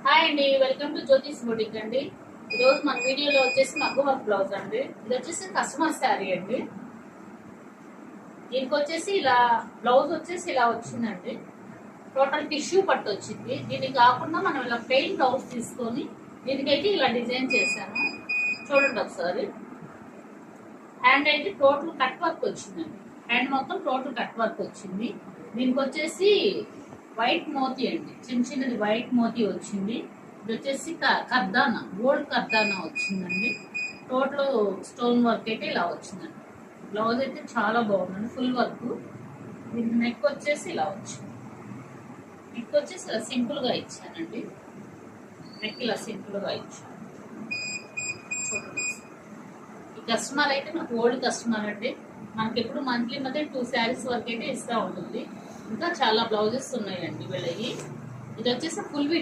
Hi అండి, welcome to Jyothish boutique అండి. ఈరోజు మన వీడియోలో వచ్చేసి మగ్గ వర్క్ బ్లౌజ్ అండి. ఇది వచ్చేసి కస్టమర్ శారీ అండి. దీనికి వచ్చేసి ఇలా బ్లౌజ్ వచ్చేసి ఇలా వచ్చిందండి. టోటల్ టిష్యూ పట్టు వచ్చింది. దీనికి కాకుండా మనం ఇలా ప్లెయిన్ బ్లౌజ్ తీసుకొని దీనికైతే ఇలా డిజైన్ చేశాను. చూడండి ఒకసారి. హ్యాండ్ అయితే టోటల్ కట్ వర్క్ వచ్చిందండి. హ్యాండ్ మొత్తం టోటల్ కట్ వర్క్ వచ్చింది. దీనికి వచ్చేసి వైట్ మోతీ అండి, చిన్న చిన్నది వైట్ మోతీ వచ్చింది. ఇది వచ్చేసి కర్దానా, గోల్డ్ కర్దానా వచ్చిందండి. టోటల్ స్టోన్ వర్క్ అయితే ఇలా వచ్చిందండి. బ్లౌజ్ అయితే చాలా బాగుందండి, ఫుల్ వర్క్. దీనికి నెక్ వచ్చేసి ఇలా వచ్చింది. నెక్ వచ్చేసి ఇలా సింపుల్ గా ఇచ్చానండి. నెక్ ఇలా సింపుల్ గా ఇచ్చాను. ఈ కస్టమర్ అయితే నాకు ఓల్డ్ కస్టమర్ అండి. మనకి ఎప్పుడు మంత్లీ మధ్య 2 శారీస్ వరకు అయితే ఇస్తూ ఉంటుంది. ఇంకా చాలా బ్లౌజెస్ ఉన్నాయండి వీళ్ళవి. ఇది వచ్చేసి ఫుల్ వీడియో